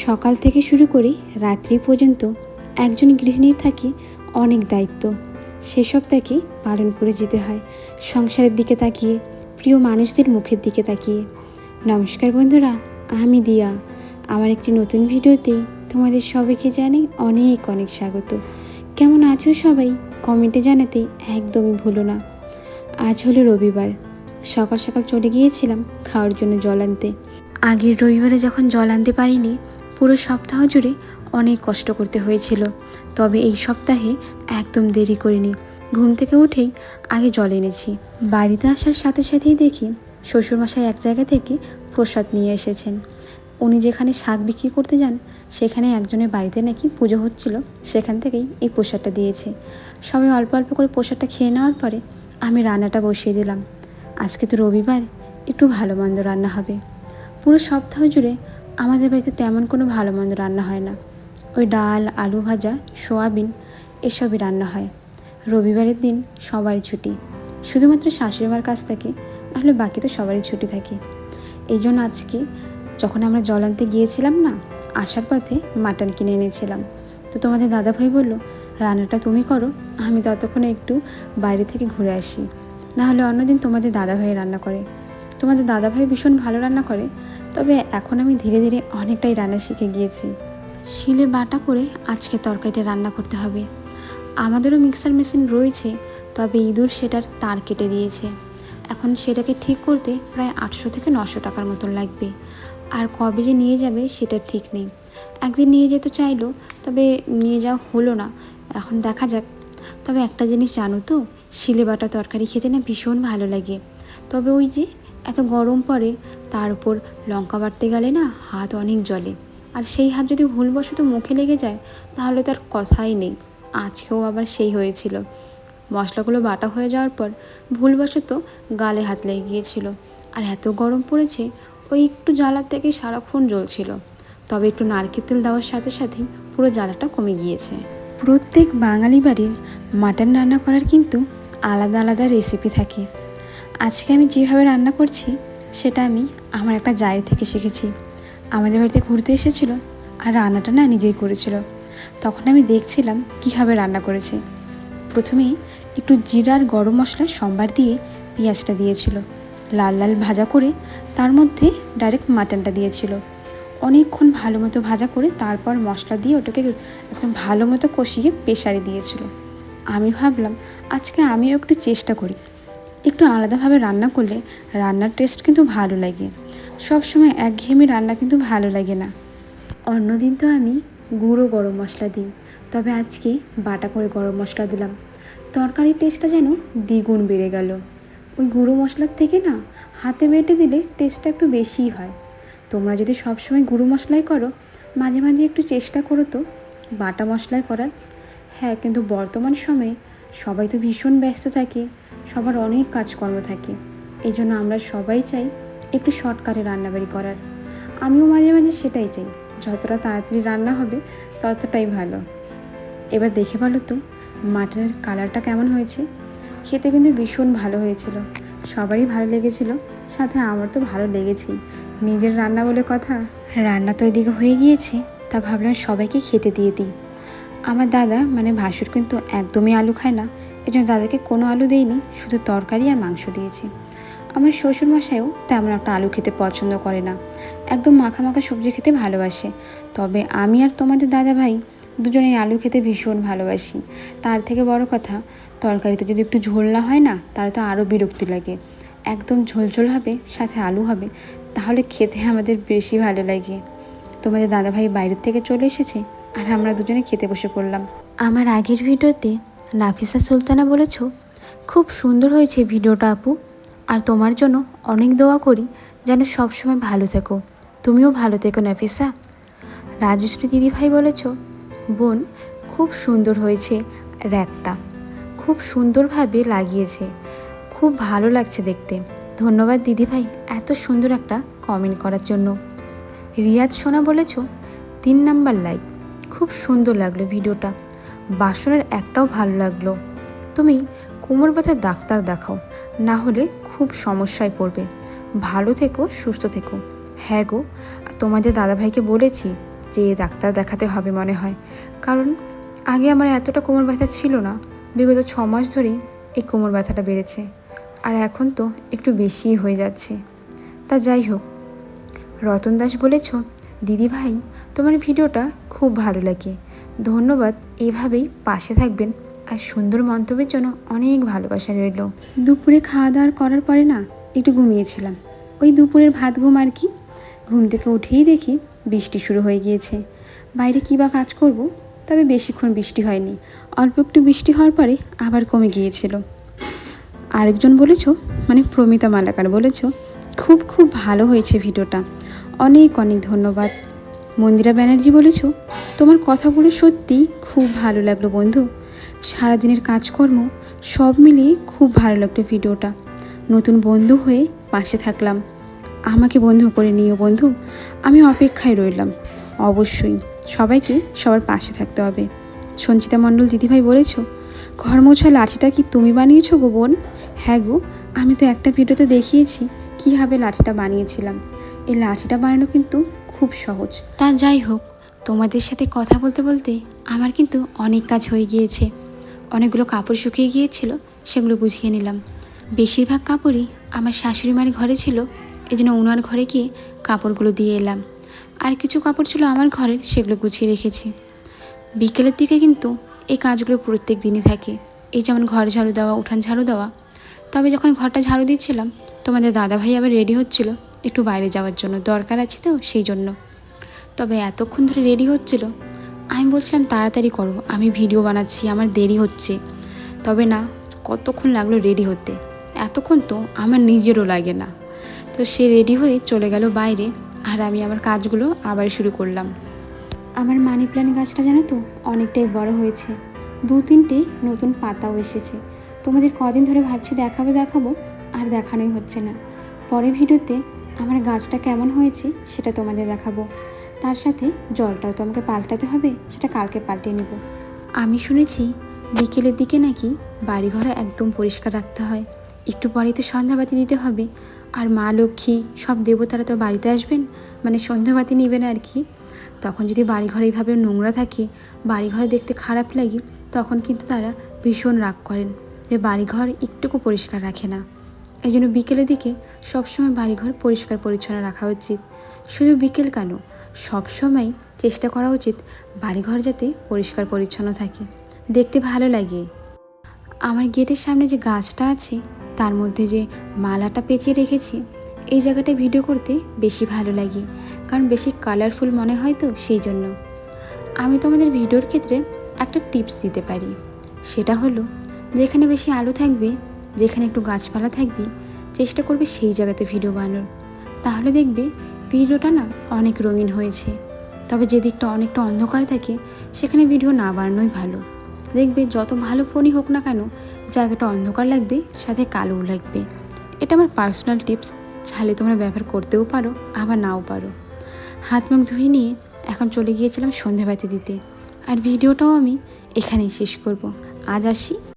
সকাল থেকে শুরু করে রাত্রি পর্যন্ত একজন গৃহিণীর থাকে অনেক দায়িত্ব। সেসব তাকে পালন করে যেতে হয় সংসারের দিকে তাকিয়ে, প্রিয় মানুষদের মুখের দিকে তাকিয়ে। নমস্কার বন্ধুরা, আমি দিয়া। আমার একটি নতুন ভিডিওতে তোমাদের সবাইকে জানাই অনেক অনেক স্বাগত। কেমন আছো সবাই? কমেন্টে জানাতে একদমই ভুলো না। আজ হলো রবিবার। সকাল সকাল চলে গিয়েছিলাম খাওয়ার জন্য জল আনতে। আগের রবিবারে যখন জল আনতে পারিনি, পুরো সপ্তাহ জুড়ে অনেক কষ্ট করতে হয়েছিল। তবে এই সপ্তাহে একদম দেরি করিনি। ঘুম থেকে উঠেই আগে জল এনেছি। বাড়িতে আসার সাথে সাথেই দেখি শ্বশুরমশাই এক জায়গা থেকে প্রসাদ নিয়ে এসেছেন। উনি যেখানে শাক বিক্রি করতে যান, সেখানে একজনের বাড়িতে নাকি পুজো হচ্ছিল, সেখান থেকেই এই প্রসাদটা দিয়েছে। সবাই অল্প অল্প করে প্রসাদটা খেয়ে নেওয়ার পরে আমি রান্নাটা বসিয়ে দিলাম। আজকে তো রবিবার, একটু ভালো মন্দ রান্না হবে। পুরো সপ্তাহ জুড়ে আমাদের বাড়িতে তেমন কোনো ভালো মন্দ রান্না হয় না। ওই ডাল, আলু ভাজা, সোয়াবিন এসবই রান্না হয়। রবিবারের দিন সবারই ছুটি, শুধুমাত্র শাশুড়িমার কাছ থেকে, নাহলে বাকি তো সবারই ছুটি থাকে। এই জন্য আজকে যখন আমরা জল আনতে গিয়েছিলাম না, আসার পথে মাটন কিনে এনেছিলাম। তো তোমাদের দাদাভাই বললো, রান্নাটা তুমি করো, আমি ততক্ষণে একটু বাইরে থেকে ঘুরে আসি। নাহলে অন্যদিন তোমাদের দাদাভাই রান্না করে। তোমাদের দাদাভাই ভীষণ ভালো রান্না করে, তবে এখন আমি ধীরে ধীরে অনেকটাই রান্না শিখে গিয়েছি। শিলে বাটা করে আজকে তরকারিটা রান্না করতে হবে। আমাদেরও মিক্সার মেশিন রয়েছে, তবে ইঁদুর সেটার তার কেটে দিয়েছে। এখন সেটাকে ঠিক করতে প্রায় 800 থেকে 900 টাকার মতন লাগবে। আর কবে যে নিয়ে যাবে সেটা ঠিক নেই। একদিন নিয়ে যেতে চাইলো, তবে নিয়ে যাওয়া হলো না। এখন দেখা যাক। তবে একটা জিনিস জানো তো, শিলে বাটা তরকারি খেতে না ভীষণ ভালো লাগে। তবে ওই যে এত গরম পড়ে, তার উপর লঙ্কা বাটতে গেলে না হাত অনেক জ্বলে। আর সেই হাত যদি ভুলবশত মুখে লেগে যায়, তাহলে তার কথাই নেই। আজকেও আবার সেই হয়েছিল। মশলাগুলো বাটা হয়ে যাওয়ার পর ভুলবশত গালে হাত লেগে গিয়েছিল। আর এত গরম পড়েছে, ওই একটু জ্বালার থেকে সারাক্ষণ জ্বলছিল। তবে একটু নারকেল তেল দেওয়ার সাথে সাথেই পুরো জ্বালাটা কমে গিয়েছে। প্রত্যেক বাঙালি বাড়ির মাটন রান্না করার কিন্তু আলাদা আলাদা রেসিপি থাকে। আজকে আমি যেভাবে রান্না করছি, সেটা আমি আমার একটা জায়ের থেকে শিখেছি। আমাদের বাড়িতে ঘুরতে এসেছিল, আর রান্নাটা না নিজেই করেছিল। তখন আমি দেখছিলাম কীভাবে রান্না করেছে। প্রথমেই একটু জিরার গরম মশলার সম্বার দিয়ে পেঁয়াজটা দিয়েছিল, লাল লাল ভাজা করে তার মধ্যে ডাইরেক্ট মাটনটা দিয়েছিল। অনেকক্ষণ ভালো মতো ভাজা করে তারপর মশলা দিয়ে ওটাকে একদম ভালো মতো কষিয়ে প্রেসারে দিয়েছিল। আমি ভাবলাম আজকে আমিও একটু চেষ্টা করি, একটু আলাদাভাবে রান্না করলে রান্নার টেস্ট কিন্তু ভালো লাগে। সবসময় একঘেয়েমি রান্না কিন্তু ভালো লাগে না। অন্যদিন তো আমি গুঁড়ো গরম মশলা দিই, তবে আজকে বাটা করে গরম মশলা দিলাম। তরকারির টেস্টটা যেন দ্বিগুণ বেড়ে গেল। ওই গুঁড়ো মশলার থেকে না হাতে বেটে দিলে টেস্টটা একটু বেশিই হয়। তোমরা যদি সবসময় গুঁড়ো মশলাই করো, মাঝে মাঝে একটু চেষ্টা করো তো বাটা মশলায় করার। হ্যাঁ, কিন্তু বর্তমান সময়ে সবাই তো ভীষণ ব্যস্ত থাকে, সবার অনেক কাজকর্ম থাকে। এই জন্য আমরা সবাই চাই একটু শর্টকাটে রান্নাবাড়ি করার। আমিও মাঝে মাঝে সেটাই চাই, যতটা তাড়াতাড়ি রান্না হবে ততটাই ভালো। এবার দেখে বলো তো মাটনের কালারটা কেমন হয়েছে? খেতে কিন্তু ভীষণ ভালো হয়েছিল, সবারই ভালো লেগেছিল, সাথে আমার তো ভালো লেগেছেই। নিজের রান্না বলে কথা। রান্না তো এদিকে হয়ে গিয়েছে, তা ভাবলাম সবাইকে খেতে দিয়ে দিই। আমার দাদা মানে ভাসুর কিন্তু একদমই আলু খায় না, এই জন্য দাদাকে কোনো আলু দিইনি, শুধু তরকারি আর মাংস দিয়েছি। আমার শ্বশুরমশাইও তেমন একটা আলু খেতে পছন্দ করে না, একদম মাখা মাখা সবজি খেতে ভালোবাসে। তবে আমি আর তোমাদের দাদা ভাই দুজনেই আলু খেতে ভীষণ ভালোবাসি। তার থেকে বড় কথা, তরকারিতে যদি একটু ঝোল না হয় না, তাহলে তো আরও বিরক্তি লাগে। একদম ঝোলঝোল হবে, সাথে আলু হবে, তাহলে খেতে আমাদের বেশি ভালো লাগে। তোমাদের দাদাভাই বাইরের থেকে চলে এসেছে, আর আমরা দুজনে খেতে বসে পড়লাম। আমার আগের ভিডিওতে নাফিসা সুলতানা বলেছ, খুব সুন্দর হয়েছে ভিডিওটা আপু, আর তোমার জন্য অনেক দোয়া করি যেন সবসময় ভালো থেকো। তুমিও ভালো থেকো নাফিসা। রাজশ্রী দিদিভাই বলেছ, বোন খুব সুন্দর হয়েছে, র্যাকটা খুব সুন্দরভাবে লাগিয়েছে, খুব ভালো লাগছে দেখতে। ধন্যবাদ দিদিভাই এত সুন্দর একটা কমেন্ট করার জন্য। রিয়াজ সোনা বলেছ, 3 নাম্বার লাইক, খুব সুন্দর লাগলো ভিডিওটা, বাসনের একটাও ভালো লাগলো। তুমি কোমর ব্যথার ডাক্তার দেখাও, না হলে খুব সমস্যায় পড়বে। ভালো থেকো, সুস্থ থেকো। হ্যাঁ গো, তোমাদের দাদাভাইকে বলেছি যে ডাক্তার দেখাতে হবে মনে হয়, কারণ আগে আমার এতটা কোমর ব্যথা ছিল না, বিগত 6 মাস ধরেই এই কোমর ব্যথাটা বেড়েছে, আর এখন তো একটু বেশিই হয়ে যাচ্ছে। তা যাই হোক, রতন দাস বলেছ, দিদি ভাই তোমার ভিডিওটা খুব ভালো লাগে, ধন্যবাদ, এইভাবেই পাশে থাকবেন, আর সুন্দর মন্তব্যের জন্য অনেক ভালোবাসা রইল। দুপুরে খাওয়া দাওয়ার করার পরে না একটু ঘুমিয়েছিলাম, ওই দুপুরের ভাত ঘুম আর কি। ঘুম থেকে উঠেই দেখি বৃষ্টি শুরু হয়ে গিয়েছে। বাইরে কী বা কাজ করব, তবে বেশিক্ষণ বৃষ্টি হয়নি, অল্প একটু বৃষ্টি হওয়ার পরে আবার কমে গিয়েছিল। আরেকজন বলেছ, মানে প্রমিতা মালাকার বলেছ, খুব খুব ভালো হয়েছে ভিডিওটা, অনেক অনেক ধন্যবাদ। মন্দিরা ব্যানার্জি বলেছ, তোমার কথাগুলো সত্যি খুব ভালো লাগলো বন্ধু, সারাদিনের কাজকর্ম সব মিলিয়ে খুব ভালো লাগলো ভিডিওটা, নতুন বন্ধু হয়ে পাশে থাকলাম, আমাকে বন্ধু করে নিও বন্ধু, আমি অপেক্ষায় রইলাম। অবশ্যই সবাইকে সবার পাশে থাকতে হবে। সঞ্চিতা মণ্ডল দিদিভাই বলেছ, ঘর মোছা লাঠিটা কি তুমি বানিয়েছো গো বোন? হ্যাঁ গো, আমি তো একটা ভিডিওতে দেখিয়েছি কীভাবে লাঠিটা বানিয়েছিলাম। এই লাঠিটা বানানো কিন্তু খুব সহজ। তা যাই হোক, তোমাদের সাথে কথা বলতে বলতে আমার কিন্তু অনেক কাজ হয়ে গিয়েছে। অনেকগুলো কাপড় শুকিয়ে গিয়েছিল, সেগুলো গুছিয়ে নিলাম। বেশিরভাগ কাপড়ই আমার শাশুড়ি মার ঘরে ছিল, এই জন্য ওনার ঘরে গিয়ে কাপড়গুলো দিয়ে এলাম। আর কিছু কাপড় ছিল আমার ঘরের, সেগুলো গুছিয়ে রেখেছি। বিকেলের দিকে কিন্তু এই কাজগুলো প্রত্যেক দিনই থাকে, এই যেমন ঘর ঝাড়ু দেওয়া, উঠান ঝাড়ু দেওয়া। তবে যখন ঘরটা ঝাড়ু দিচ্ছিলাম, তোমাদের দাদাভাই আবার রেডি হচ্ছিল একটু বাইরে যাওয়ার জন্য, দরকার আছে তো সেই জন্য। তবে এতক্ষণ ধরে রেডি হচ্ছিল, আমি বলছিলাম তাড়াতাড়ি করো, আমি ভিডিও বানাচ্ছি, আমার দেরি হচ্ছে। তবে না, কতক্ষণ লাগলো রেডি হতে, এতক্ষণ তো আমার নিজেরও লাগে না। তো সে রেডি হয়ে চলে গেল বাইরে, আর আমি আমার কাজগুলো আবার শুরু করলাম। আমার মানি প্ল্যান্ট গাছটা জানো তো অনেকটাই বড় হয়েছে, 2-3টে নতুন পাতাও এসেছে। তোমাদের কদিন ধরে ভাবছি দেখাবো, আর দেখানোই হচ্ছে না। পরের ভিডিওতে আমার গাছটা কেমন হয়েছে সেটা তোমাদের দেখাবো। তার সাথে জলটাও তো আমাকে পাল্টাতে হবে, সেটা কালকে পাল্টে নেব। আমি শুনেছি বিকেলের দিকে নাকি বাড়িঘর একদম পরিষ্কার রাখতে হয়, একটু পরেই তো সন্ধ্যাবাতি দিতে হবে, আর মা লক্ষ্মী সব দেবতারা তো বাড়িতে আসবেন, মানে সন্ধ্যাবাতি নেবেন আর কি। তখন যদি বাড়িঘর এইভাবে নোংরা থাকে, বাড়িঘরে দেখতে খারাপ লাগে, তখন কিন্তু তারা ভীষণ রাগ করেন যে বাড়িঘর একটুকু পরিষ্কার রাখে না। এই জন্য বিকেলের দিকে সবসময় বাড়িঘর পরিষ্কার পরিচ্ছন্ন রাখা উচিত। শুধু বিকেল কেন, সবসময় চেষ্টা করা উচিত বাড়িঘর যাতে পরিষ্কার পরিচ্ছন্ন থাকে, দেখতে ভালো লাগে। আমার গেটের সামনে যে গাছটা আছে, তার মধ্যে যে মালাটা পেঁচিয়ে রেখেছি, এই জায়গাটায় ভিডিও করতে বেশি ভালো লাগে, কারণ বেশি কালারফুল মনে হয় তো সেই জন্য। আমি তোমাদের ভিডিওর ক্ষেত্রে একটা টিপস দিতে পারি, সেটা হলো যেখানে বেশি আলো থাকবে, যেখানে একটু গাছপালা থাকবে, চেষ্টা করবে সেই জায়গাতে ভিডিও বানানোর, তাহলে দেখবে ভিডিওটা না অনেক রঙিন হয়েছে। তবে যে দিকটা অনেকটা অন্ধকার থাকে, সেখানে ভিডিও না বানানোই ভালো। দেখবে যত ভালো ফোনই হোক না কেন, জায়গাটা অন্ধকার লাগবে, সাথে কালোও লাগবে। এটা আমার পার্সোনাল টিপস, চাইলে তোমরা ব্যবহার করতেও পারো, আবার নাও পারো। হাত মুখ ধুয়ে নিয়ে এখন চলে গিয়েছিলাম সন্ধেবাতি দিতে, আর ভিডিওটাও আমি এখানেই শেষ করব। আজ আসি।